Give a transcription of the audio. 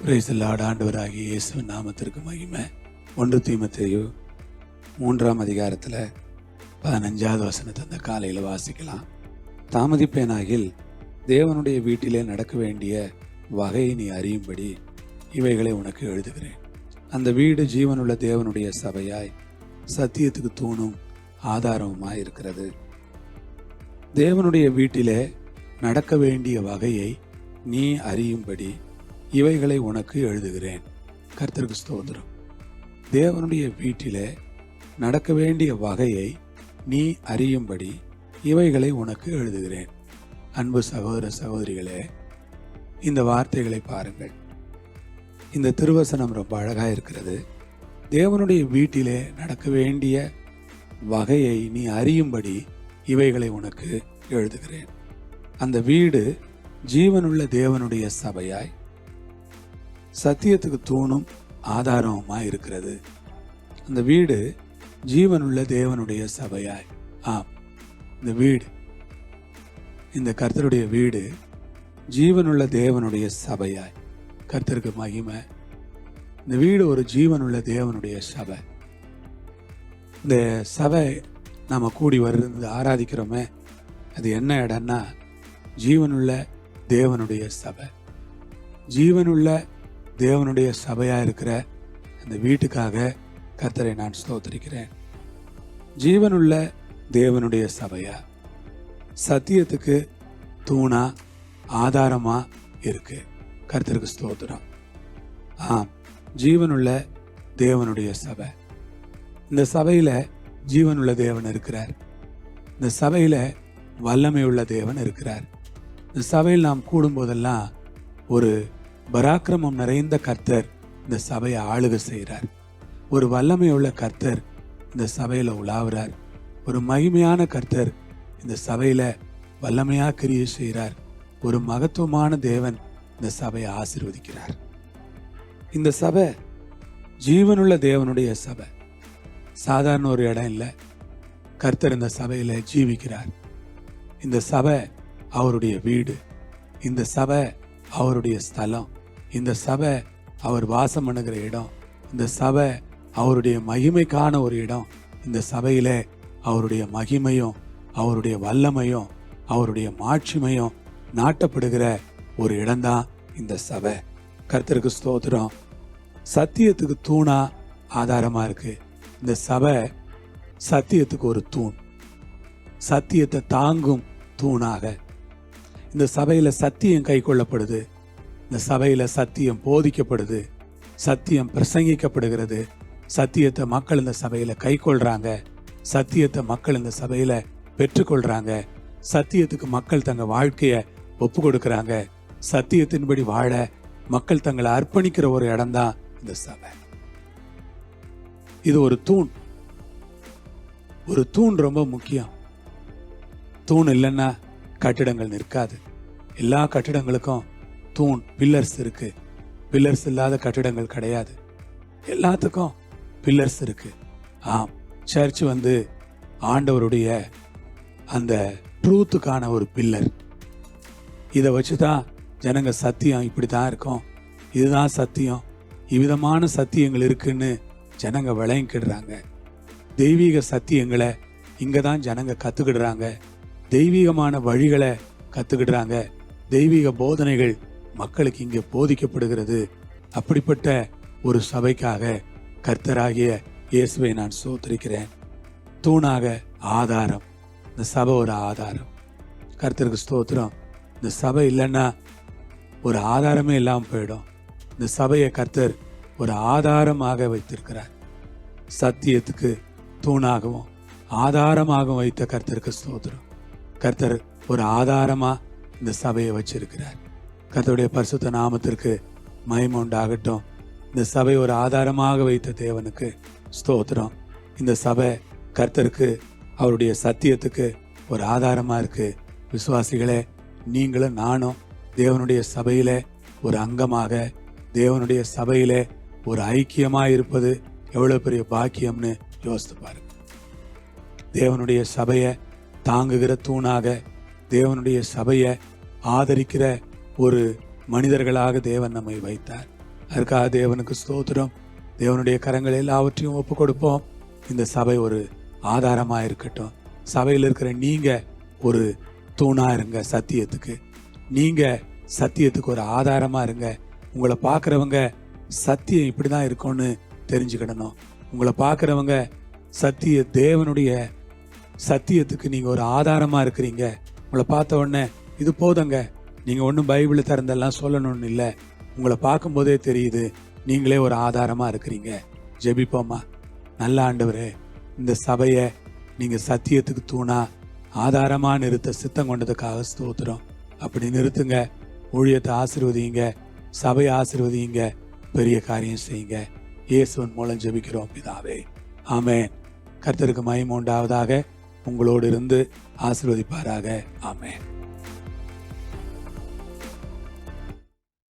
Praise the Lord. ஆண்டவராகிய இயேசுவின் நாமத்திற்கு மகிமை. 1 தீமோத்தேயு 3ஆம் அதிகாரத்தில் 15வது வசனத்தை அந்த காலையில் வாசிக்கலாம். தாமதிப்பேனாகில் தேவனுடைய வீட்டிலே நடக்க வேண்டிய வகையை நீ அறியும்படி இவைகளை உனக்கு எழுதுகிறேன். அந்த வீடு ஜீவனுள்ள தேவனுடைய சபையாய் சத்தியத்துக்கு தூணும் ஆதாரமுமாய் இருக்கிறது. தேவனுடைய வீட்டிலே நடக்க வேண்டிய வகையை நீ அறியும்படி இவைகளை உனக்கு எழுதுகிறேன். கர்த்தருக்கு ஸ்தோத்திரம். தேவனுடைய வீட்டிலே நடக்க வேண்டிய வகையை நீ அறியும்படி இவைகளை உனக்கு எழுதுகிறேன். அன்பு சகோதர சகோதரிகளே, இந்த வார்த்தைகளை பாருங்கள். இந்த திருவசனம் ரொம்ப அழகாக இருக்கிறது. தேவனுடைய வீட்டிலே நடக்க வேண்டிய வகையை நீ அறியும்படி இவைகளை உனக்கு எழுதுகிறேன். அந்த வீடு ஜீவனுள்ள தேவனுடைய சபையாய் சத்தியத்துக்கு தூணும் ஆதாரமாய் இருக்கிறது. அந்த வீடு ஜீவனுள்ள தேவனுடைய சபையாய், இந்த வீடு, இந்த கர்த்தருடைய வீடு ஜீவனுள்ள தேவனுடைய சபையாய். கர்த்தருக்கு மகிமை. இந்த வீடு ஒரு ஜீவனுள்ள தேவனுடைய சபை. இந்த சபை நாம கூடி வருது ஆராதிக்கிறோமே, அது என்ன இடம்னா ஜீவனுள்ள தேவனுடைய சபை. ஜீவனுள்ள தேவனுடைய சபையா இருக்கிற அந்த வீட்டுக்காக கர்த்தரை நான் ஸ்தோத்திரிக்கிறேன். ஜீவனுள்ள தேவனுடைய சபையா சத்தியத்துக்கு தூணா ஆதாரமா இருக்கு. கர்த்தருக்கு ஸ்தோத்திரம். ஜீவனுள்ள தேவனுடைய சபை. இந்த சபையில ஜீவனுள்ள தேவன் இருக்கிறார். இந்த சபையில வல்லமை உள்ள தேவன் இருக்கிறார். இந்த சபையில் நாம் கூடும்போதெல்லாம் ஒரு பராக்கிரமம் நிறைந்த கர்த்தர் இந்த சபையை ஆளுகை செய்கிறார். ஒரு வல்லமை உள்ள கர்த்தர் இந்த சபையில உலாவுறார். ஒரு மகிமையான கர்த்தர் இந்த சபையில வல்லமையா கிரியை செய்கிறார். ஒரு மகத்துவமான தேவன் இந்த சபையை ஆசீர்வதிக்கிறார். இந்த சபை ஜீவனுள்ள தேவனுடைய சபை. சாதாரண ஒரு இடம் இல்லை. கர்த்தர் இந்த சபையில ஜீவிக்கிறார். இந்த சபை அவருடைய வீடு. இந்த சபை அவருடைய ஸ்தலம். இந்த சபை அவர் வாசம் பண்ணுகிற இடம். இந்த சபை அவருடைய மகிமைக்கான ஒரு இடம். இந்த சபையில அவருடைய மகிமையும் அவருடைய வல்லமையும் அவருடைய மாட்சிமையும் நாட்டப்படுகிற ஒரு இடம்தான் இந்த சபை. கர்த்தருக்கு ஸ்தோத்திரம். சத்தியத்துக்கு தூணா ஆதாரமா இருக்கு. இந்த சபை சத்தியத்துக்கு ஒரு தூண், சத்தியத்தை தாங்கும் தூணாக. இந்த சபையில சத்தியம் கை கொள்ளப்படுது. இந்த சபையில சத்தியம் போதிக்கப்படுது. சத்தியம் பிரசங்கிக்கப்படுகிறது. சத்தியத்தை மக்கள் இந்த சபையில கை கொள்றாங்க. சத்தியத்தை மக்கள் இந்த சபையில பெற்றுக்கொள்றாங்க. சத்தியத்துக்கு மக்கள் தங்க வாழ்க்கைய ஒப்பு கொடுக்கறாங்க. சத்தியத்தின்படி வாழ மக்கள் தங்களை அர்ப்பணிக்கிற ஒரு இடம்தான் இந்த சபை. இது ஒரு தூண். ஒரு தூண் ரொம்ப முக்கியம். தூண் இல்லைன்னா கட்டிடங்கள் நிற்காது. எல்லா கட்டிடங்களுக்கும் தூண், பில்லர்ஸ் இருக்கு. பில்லர்ஸ் இல்லாத கட்டிடங்கள் கிடையாது. எல்லாத்துக்கும் பில்லர்ஸ் இருக்கு. சர்ச் ஆண்டவருடைய அந்த ட்ரூத்துக்கான ஒரு பில்லர். இதை வச்சுதான் ஜனங்க சத்தியம் இப்படித்தான் இருக்கும், இதுதான் சத்தியம், இவ்விதமான சத்தியங்கள் இருக்குன்னு ஜனங்க விளங்கிக்கிடுறாங்க. தெய்வீக சத்தியங்களை இங்கதான் ஜனங்க கத்துக்கிடுறாங்க. தெய்வீகமான வழிகளை கத்துக்கிடுறாங்க. தெய்வீக போதனைகள் மக்களுக்கு இங்கே போதிக்கப்படுகிறது. அப்படிப்பட்ட ஒரு சபைக்காக கர்த்தராகிய இயேசுவை நான் ஸ்தோத்திரிக்கிறேன். தூணாக ஆதாரம். இந்த சபை ஒரு ஆதாரம். கர்த்தருக்கு ஸ்தோத்திரம். இந்த சபை இல்லைன்னா ஒரு ஆதாரமே இல்லாமல் போயிடும். இந்த சபையை கர்த்தர் ஒரு ஆதாரமாக வைத்திருக்கிறார். சத்தியத்துக்கு தூணாகவும் ஆதாரமாகவும் வைத்த கர்த்தருக்கு ஸ்தோத்திரம். கர்த்தர் ஒரு ஆதாரமா இந்த சபையை வச்சிருக்கிறார். கர்த்தருடைய பரிசுத்த நாமத்திற்கு மகிமை உண்டாகட்டும். இந்த சபை ஒரு ஆதாரமாக வைத்த தேவனுக்கு ஸ்தோத்திரம். இந்த சபை கர்த்தருக்கு அவருடைய சத்தியத்துக்கு ஒரு ஆதாரமா இருக்கு. விசுவாசிகளே, நீங்களும் நானும் தேவனுடைய சபையில ஒரு அங்கமாக, தேவனுடைய சபையில ஒரு ஐக்கியமாக இருப்பது எவ்வளவு பெரிய பாக்கியம்னு யோசித்து பாருங்க. தேவனுடைய சபையை தாங்குகிற தூணாக, தேவனுடைய சபையை ஆதரிக்கிற ஒரு மனிதர்களாக தேவன் நம்மை வைத்தார். அதற்காக தேவனுக்கு ஸ்தோத்திரம். தேவனுடைய கரங்கள் எல்லாவற்றையும் ஒப்பு கொடுப்போம். இந்த சபை ஒரு ஆதாரமா இருக்கட்டும். சபையில் இருக்கிற நீங்க ஒரு தூணா இருங்க சத்தியத்துக்கு. நீங்க சத்தியத்துக்கு ஒரு ஆதாரமா இருங்க. உங்களை பார்க்குறவங்க சத்தியம் இப்படிதான் இருக்கும்னு தெரிஞ்சுக்கிடணும். உங்களை பார்க்குறவங்க தேவனுடைய சத்தியத்துக்கு நீங்க ஒரு ஆதாரமா இருக்கிறீங்க. உங்களை பார்த்த உடனே இது போதங்க, நீங்க ஒன்றும் பைபிளை திறந்தெல்லாம் சொல்லணும்னு இல்லை. உங்களை பார்க்கும்போதே தெரியுது நீங்களே ஒரு ஆதாரமா இருக்கிறீங்க. ஜெபிப்போமா. நல்ல ஆண்டவரே, இந்த சபையை நீங்க சத்தியத்துக்கு தூணா ஆதாரமா நிறுத்த சித்தம் கொண்டதுக்காக ஸ்தோத்திரம். அப்படி நிறுத்துங்க. ஊழியத்தை ஆசீர்வதிங்க, சபையை ஆசீர்வதிங்க, பெரிய காரியம் செய்யுங்க. இயேசுவின் மூலம் ஜெபிக்கிறோம் பிதாவே, ஆமென். கர்த்தருக்கு மகிமை உண்டாவதாக. உங்களோடு இருந்து ஆசீர்வதிப்பாராக. ஆமென்.